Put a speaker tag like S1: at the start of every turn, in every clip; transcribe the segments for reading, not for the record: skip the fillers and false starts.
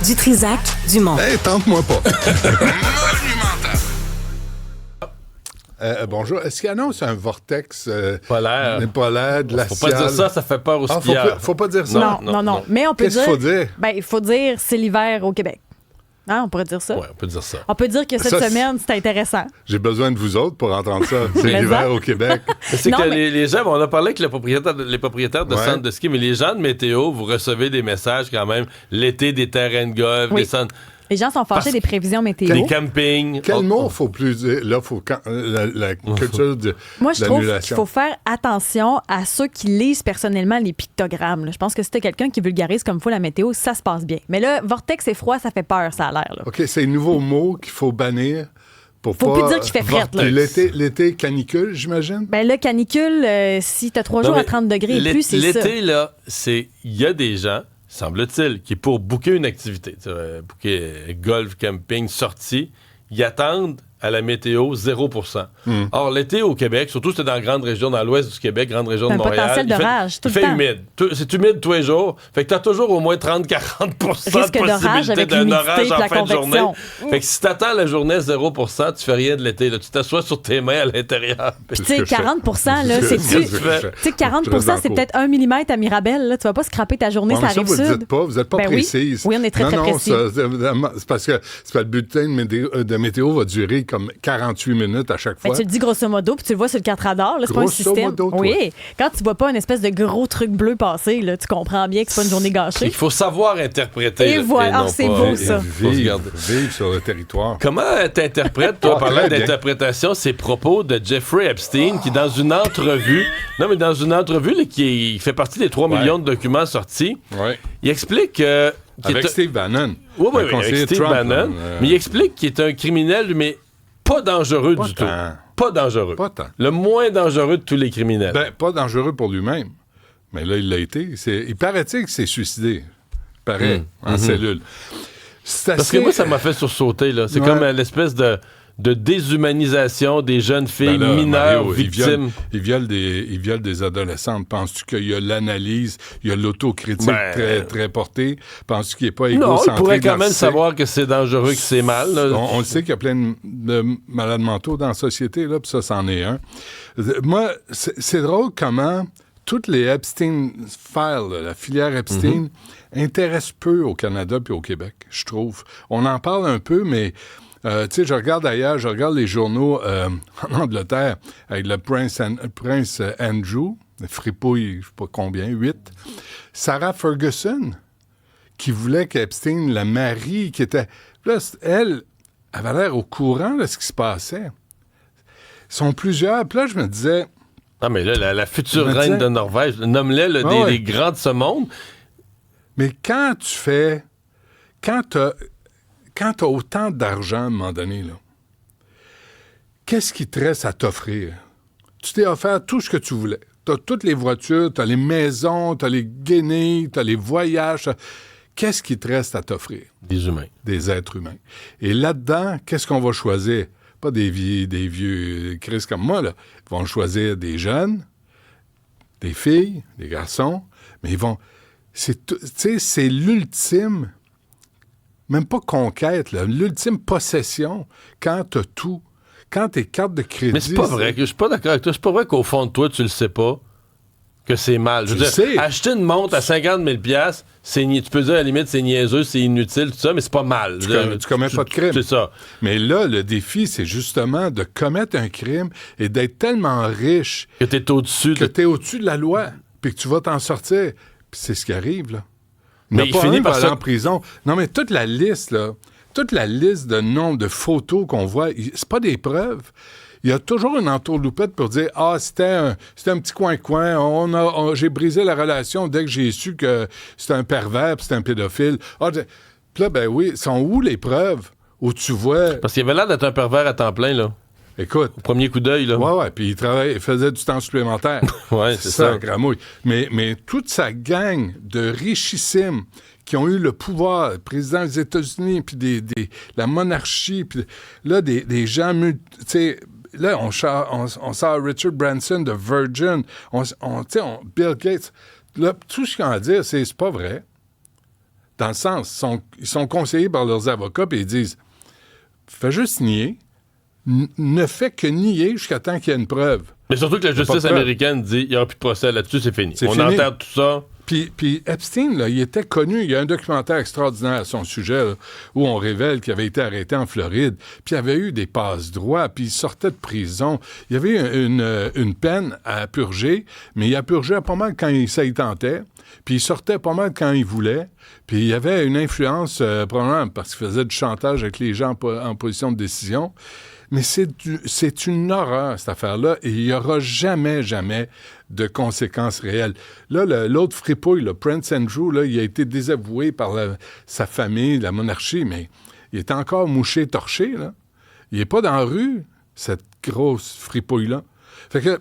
S1: Du Trizac, Dumont.
S2: Hey, tente-moi pas. Bonjour. Est-ce qu'il annonce un vortex polaire, glacial?
S3: Faut pas dire ça, ça fait peur aux skieurs.
S2: Faut pas dire ça.
S4: Non. Mais on peut
S2: Qu'est-ce qu'il faut dire?
S4: Ben, il faut dire c'est l'hiver au Québec. Hein, on pourrait dire ça.
S3: Oui, on peut dire ça.
S4: On peut dire que cette semaine, c'est intéressant.
S2: J'ai besoin de vous autres pour entendre ça. C'est l'hiver au Québec.
S3: Les gens, on a parlé avec les propriétaires de centres de ski, mais les gens de météo, vous recevez des messages quand même. L'été, des terrains de golf, des centres...
S4: Les gens sont fâchés des prévisions météo.
S3: Des campings.
S2: Quel mot faut plus dire? Là, faut la culture de
S4: Moi, je trouve
S2: l'annulation.
S4: qu'il faut faire attention à ceux qui lisent personnellement les pictogrammes. Là. Je pense que si t'as quelqu'un qui vulgarise comme il faut la météo, ça se passe bien. Mais là, vortex et froid, ça fait peur, ça a l'air. Là.
S2: OK, c'est un nouveau mot qu'il faut bannir. Faut
S4: plus dire qu'il fait frette.
S2: L'été, canicule, j'imagine?
S4: Ben là, canicule, si t'as 3 jours à 30 degrés et plus, c'est ça.
S3: L'été, là, il y a des gens, semble-t-il, qui pour booker une activité, booker golf, camping, sortie, ils attendent à la météo 0%. Or, l'été au Québec, surtout c'est dans la grande région, dans l'ouest du Québec, grande région de Montréal,
S4: potentiel d'orage, tout le temps.
S3: Il fait humide. C'est humide tous les jours. Fait que t'as toujours au moins 30-40% de possibilité d'un orage en fin de journée. Fait que si t'attends la journée 0%, tu fais rien de l'été. Là. Tu t'assois sur tes mains à l'intérieur.
S4: Tu sais, 40%, là, c'est... Tu sais, 40%, c'est peut-être 1 mm à Mirabel. Là. Tu vas pas scraper ta journée, ça arrive sud.
S2: Vous êtes pas précise.
S4: Oui, on est très précis.
S2: C'est parce que le bulletin de météo va durer comme 48 minutes à chaque fois.
S4: Ben, tu le dis grosso modo, puis tu le vois sur le 4 radars, là, c'est pas un système.
S2: Modo,
S4: oui, quand tu vois pas une espèce de gros truc bleu passer, là, tu comprends bien que c'est pas une journée gâchée.
S3: Il faut savoir interpréter.
S4: Et voilà, c'est beau ça.
S2: Vivre sur le territoire.
S3: Comment t'interprètes, toi, parlant d'interprétation, ces propos de Jeffrey Epstein qui, dans une entrevue, là, qui fait partie des 3 millions de documents sortis, il explique
S2: avec Steve Bannon.
S3: Oui, avec Steve Bannon. Mais il explique qu'il est un criminel, mais pas dangereux du tout. Pas dangereux.
S2: Pas tant.
S3: Le moins dangereux de tous les criminels.
S2: Ben, pas dangereux pour lui-même. Mais là, il l'a été. Il paraît-il qu'il s'est suicidé. En cellule.
S3: Parce que moi, ça m'a fait sursauter. Là. C'est comme l'espèce de déshumanisation des jeunes filles mineures
S2: Mario,
S3: victimes.
S2: Il viole des adolescentes. Penses-tu qu'il y a l'analyse, il y a l'autocritique très, très portée? Penses-tu qu'il n'est pas égocentré?
S3: Non, il pourrait quand même savoir que c'est dangereux, que c'est mal. Là.
S2: On le sait qu'il y a plein de malades mentaux dans la société, là, puis ça, c'en est un. Moi, c'est drôle comment toutes les Epstein Files, la filière Epstein, intéressent peu au Canada puis au Québec, je trouve. On en parle un peu, mais... tu sais, je regarde les journaux en Angleterre avec le prince Andrew, le fripouille, je sais pas combien, 8. Sarah Ferguson, qui voulait qu'Epstein la marie, qui était... Là, elle avait l'air au courant de ce qui se passait. Ils sont plusieurs. Puis là, je me disais...
S3: Ah, mais là, la future reine de Norvège, nomme-les des grands de ce monde.
S2: Mais quand tu fais... Quand t'as autant d'argent à un moment donné, là, qu'est-ce qui te reste à t'offrir? Tu t'es offert tout ce que tu voulais. T'as toutes les voitures, t'as les maisons, t'as les guinées, t'as les voyages. Qu'est-ce qui te reste à t'offrir?
S3: Des humains.
S2: Des êtres humains. Et là-dedans, qu'est-ce qu'on va choisir? Pas des vieux Chris comme moi, là. Ils vont choisir des jeunes, des filles, des garçons, mais ils vont... c'est l'ultime... Même pas conquête, là, l'ultime possession quand t'as tout. Quand tes cartes de crédit...
S3: Mais c'est pas vrai, je suis pas d'accord avec toi. C'est pas vrai qu'au fond de toi, tu le sais pas, que c'est mal. Je veux dire, acheter une montre à 50 000 $, tu peux dire à la limite c'est niaiseux, c'est inutile, tout ça, mais c'est pas mal.
S2: Tu commets pas de crime.
S3: C'est ça.
S2: Mais là, le défi, c'est justement de commettre un crime et d'être tellement riche...
S3: Que t'es au-dessus
S2: de la loi, puis que tu vas t'en sortir. Puis c'est ce qui arrive, là.
S3: Mais il finit par
S2: aller en prison. Non, mais toute la liste de nombre de photos qu'on voit, c'est pas des preuves. Il y a toujours une entourloupette pour dire « Ah, c'était un petit coin-coin, j'ai brisé la relation dès que j'ai su que c'était un pervers puis c'était un pédophile. » Puis là, ben oui, sont où les preuves où tu vois...
S3: Parce qu'il avait l'air d'être un pervers à temps plein, là.
S2: Écoute.
S3: Au premier coup d'œil, là.
S2: Ouais, puis il faisait du temps supplémentaire.
S3: Ouais, c'est ça.
S2: Gramouille. Mais toute sa gang de richissimes qui ont eu le pouvoir, le président des États-Unis, puis la monarchie, puis là, des gens... Tu sais, là, on sort Richard Branson de Virgin, Bill Gates. Là, tout ce qu'on a à dire, c'est pas vrai. Dans le sens, ils sont conseillés par leurs avocats et ils disent « Fais juste nier, ne fais que nier jusqu'à temps qu'il y ait une preuve. »
S3: Mais surtout que la justice américaine dit il n'y aura plus de procès là-dessus, c'est fini. On enterre tout ça.
S2: Puis Epstein, là, il était connu. Il y a un documentaire extraordinaire à son sujet là, où on révèle qu'il avait été arrêté en Floride. Puis il avait eu des passe-droits. Puis il sortait de prison. Il y avait une peine à purger, mais il a purgé pas mal quand ça y tentait. Puis il sortait pas mal quand il voulait. Puis il y avait une influence, probablement parce qu'il faisait du chantage avec les gens en position de décision. Mais c'est une horreur, cette affaire-là, et il n'y aura jamais de conséquences réelles. Là, l'autre fripouille, le Prince Andrew, là, il a été désavoué par sa famille, la monarchie, mais il est encore mouché, torché, là. Il n'est pas dans la rue, cette grosse fripouille-là. Fait que,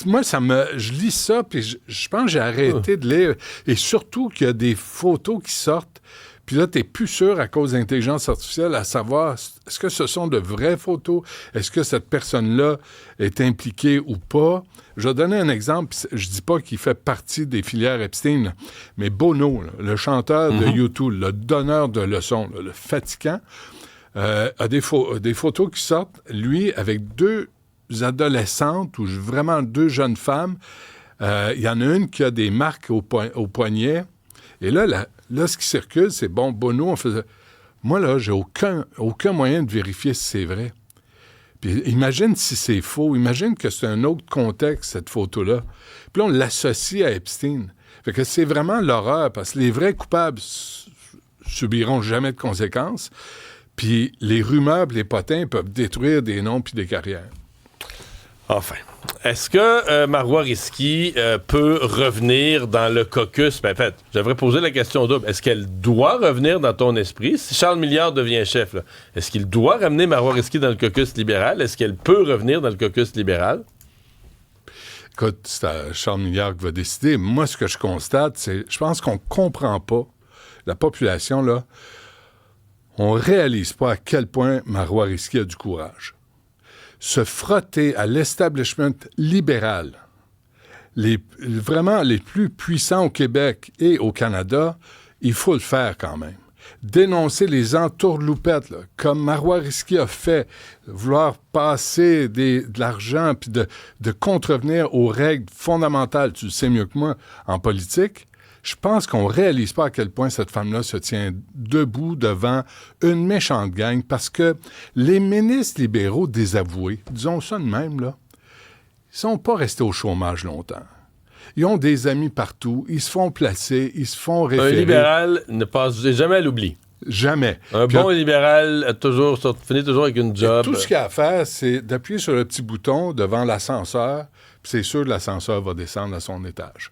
S2: moi, je lis ça, puis je pense que j'ai arrêté de lire. Et surtout qu'il y a des photos qui sortent. Puis là, tu n'es plus sûr, à cause de l'intelligence artificielle, à savoir, est-ce que ce sont de vraies photos? Est-ce que cette personne-là est impliquée ou pas? Je vais donner un exemple. Je dis pas qu'il fait partie des filières Epstein, là, mais Bono, là, le chanteur de U2, le donneur de leçons, là, le fatigant, a des photos qui sortent, lui, avec 2 adolescentes ou vraiment 2 jeunes femmes. Il y en a une qui a des marques au poignet. Et là, ce qui circule, c'est bon, Bono, on faisait. Moi, là, j'ai aucun moyen de vérifier si c'est vrai. Puis imagine si c'est faux. Imagine que c'est un autre contexte, cette photo-là. Puis là, on l'associe à Epstein. Fait que c'est vraiment l'horreur, parce que les vrais coupables subiront jamais de conséquences. Puis les rumeurs, les potins peuvent détruire des noms puis des carrières.
S3: Enfin. Est-ce que Marois Risky peut revenir dans le caucus? Ben, en fait, j'aimerais poser la question double. Est-ce qu'elle doit revenir dans ton esprit? Si Charles Milliard devient chef, là, est-ce qu'il doit ramener Marois Risky dans le caucus libéral? Est-ce qu'elle peut revenir dans le caucus libéral?
S2: Écoute, c'est Charles Milliard qui va décider. Moi, ce que je constate, c'est je pense qu'on comprend pas, la population, là, on réalise pas à quel point Marois Risky a du courage. Se frotter à l'establishment libéral, vraiment les plus puissants au Québec et au Canada, il faut le faire quand même. Dénoncer les entourloupettes, là, comme Marois Risky a fait, vouloir passer de l'argent puis de contrevenir aux règles fondamentales, tu le sais mieux que moi, en politique. Je pense qu'on ne réalise pas à quel point cette femme-là se tient debout devant une méchante gang parce que les ministres libéraux désavoués, disons ça de même, là, ils ne sont pas restés au chômage longtemps. Ils ont des amis partout, ils se font placer, ils se font référer.
S3: Un libéral ne passe jamais à l'oubli.
S2: Jamais.
S3: Un bon libéral finit toujours avec une job.
S2: Tout ce qu'il y a à faire, c'est d'appuyer sur le petit bouton devant l'ascenseur, puis c'est sûr que l'ascenseur va descendre à son étage.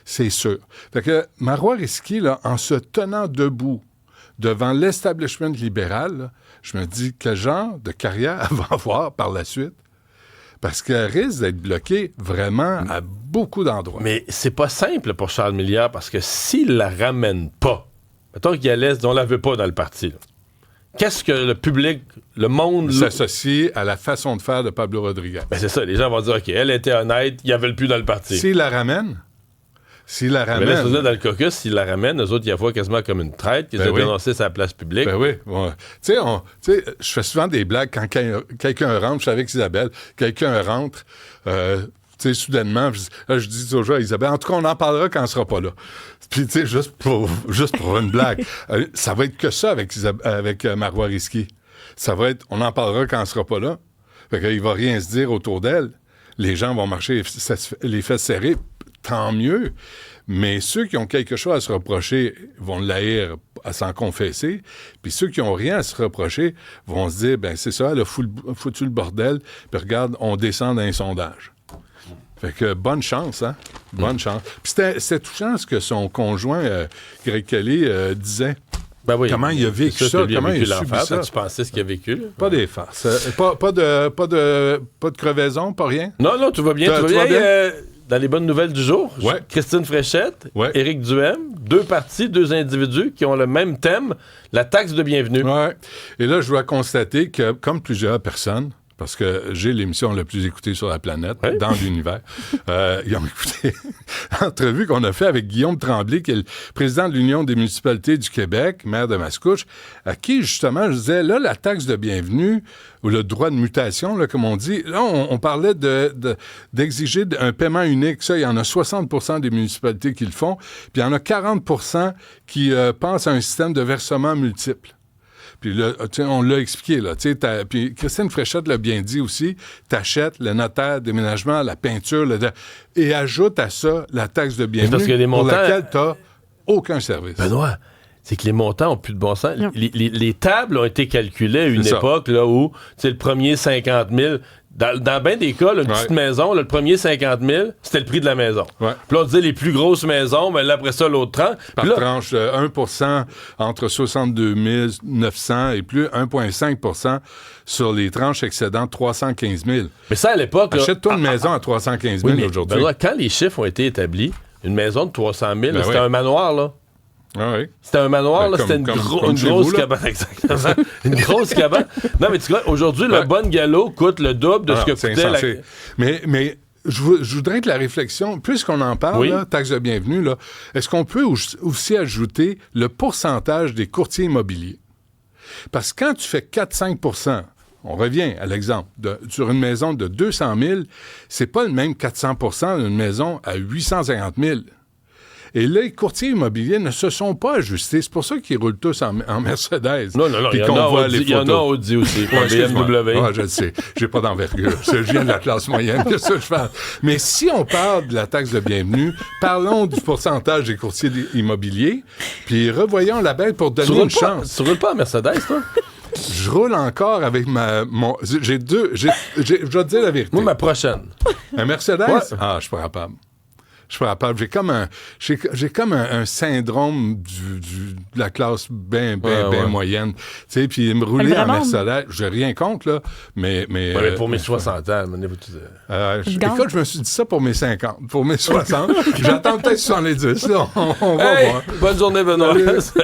S2: C'est sûr. Fait que Marois Risky, là, en se tenant debout devant l'establishment libéral, là, je me dis quel genre de carrière elle va avoir par la suite. Parce qu'elle risque d'être bloquée vraiment à beaucoup d'endroits.
S3: Mais c'est pas simple pour Charles Milliard parce que s'il la ramène pas, mettons qu'il laisse, on la veut pas dans le parti, là. Qu'est-ce que le public, le monde...
S2: s'associe à la façon de faire de Pablo Rodriguez.
S3: Ben c'est ça, les gens vont dire, OK, elle était honnête, il y avait le plus dans le parti.
S2: S'il la ramène... Mais
S3: là, dans le caucus, s'il la ramène, eux autres, ils la voient quasiment comme une traite qui a dénoncé sa place publique.
S2: Ben oui. Ouais. Tu sais, je fais souvent des blagues quand quelqu'un rentre, je suis avec Isabelle, quelqu'un rentre, tu sais, soudainement, je dis toujours à Isabelle, en tout cas, on en parlera quand elle sera pas là. Puis, tu sais, juste pour une blague. Ça va être que ça avec Marois Risky. Ça va être, on en parlera quand elle sera pas là. Fait qu'il va rien se dire autour d'elle. Les gens vont marcher les fesses serrées. Tant mieux, mais ceux qui ont quelque chose à se reprocher vont l'haïr à s'en confesser, puis ceux qui n'ont rien à se reprocher vont se dire, ben c'est ça, elle a foutu le bordel, puis regarde, on descend dans un sondage. Fait que bonne chance, hein? Bonne chance. Puis c'était touchant ce que son conjoint, Greg Kelly, disait.
S3: Ben oui,
S2: comment il a vécu ça, comment il a subi ça.
S3: Tu pensais ce qu'il a vécu, là?
S2: Pas des farces. Pas de crevaison, pas rien?
S3: Non, tout va bien. Tout va bien. Dans les bonnes nouvelles du jour, Christine Fréchette, Éric Duhem, 2 partis, 2 individus qui ont le même thème, la taxe de bienvenue.
S2: Ouais. Et là, je dois constater que, comme plusieurs personnes, parce que j'ai l'émission la plus écoutée sur la planète, dans l'univers. Ils ont écouté l'entrevue qu'on a fait avec Guillaume Tremblay, qui est le président de l'Union des municipalités du Québec, maire de Mascouche, à qui, justement, je disais, là, la taxe de bienvenue, ou le droit de mutation, là, comme on dit, là, on parlait d'exiger un paiement unique. Ça, il y en a 60% des municipalités qui le font, puis il y en a 40% qui pensent à un système de versement multiple. Puis là, on l'a expliqué, là. Puis Christine Fréchette l'a bien dit aussi, t'achètes le notaire, déménagement, la peinture, et ajoute à ça la taxe de bienvenue
S3: parce que les montants,
S2: pour laquelle t'as aucun service.
S3: Benoît, c'est que les montants n'ont plus de bon sens. Les tables ont été calculées à une époque là, où le premier 50 000... Dans bien des cas, là, une petite maison, là, le premier 50 000, c'était le prix de la maison.
S2: Ouais.
S3: Puis là, on disait les plus grosses maisons, mais là, après ça, l'autre 30.
S2: Par
S3: là,
S2: tranche, 1% entre 62 900 et plus 1,5% sur les tranches excédant 315 000.
S3: Mais ça, à l'époque...
S2: Achète-toi une maison à 315 000 aujourd'hui.
S3: Ben là, quand les chiffres ont été établis, une maison de 300 000, c'était un manoir, là.
S2: Ah oui.
S3: C'était un manoir, là, c'était une grosse cabane. Exactement. Une grosse cabane. Non, mais tu vois, aujourd'hui, le bungalow coûte le double de ce que coûtait la...
S2: Mais je voudrais que la réflexion, puisqu'on en parle, là, taxe de bienvenue, là, est-ce qu'on peut aussi ajouter le pourcentage des courtiers immobiliers? Parce que quand tu fais 4-5%, on revient à l'exemple, sur une maison de 200 000, c'est pas le même 400% d'une maison à 850 000. Et là, les courtiers immobiliers ne se sont pas ajustés. C'est pour ça qu'ils roulent tous en Mercedes.
S3: Non, il y en a Audi aussi. BMW.
S2: Ah, je le sais. J'ai pas d'envergure. Je viens de la classe moyenne. Qu'est-ce que je fais? Mais si on parle de la taxe de bienvenue, parlons du pourcentage des courtiers immobiliers, puis revoyons la bête pour donner une chance.
S3: Tu roules pas en Mercedes, toi?
S2: Je roule encore avec j'ai deux... je dois te dire la vérité.
S3: Moi, ma prochaine.
S2: Un Mercedes?
S3: Ouais.
S2: Ah, je suis pas capable. J'ai comme un syndrome de la classe bien moyenne. Tu sais, puis me rouler en Mercedes, j'ai rien contre, là, mais
S3: pour mes 60 ans,
S2: écoute, je me suis dit ça pour mes 50. Pour mes 60, j'attends peut-être 70, là. On va voir.
S3: Bonne journée, Benoît.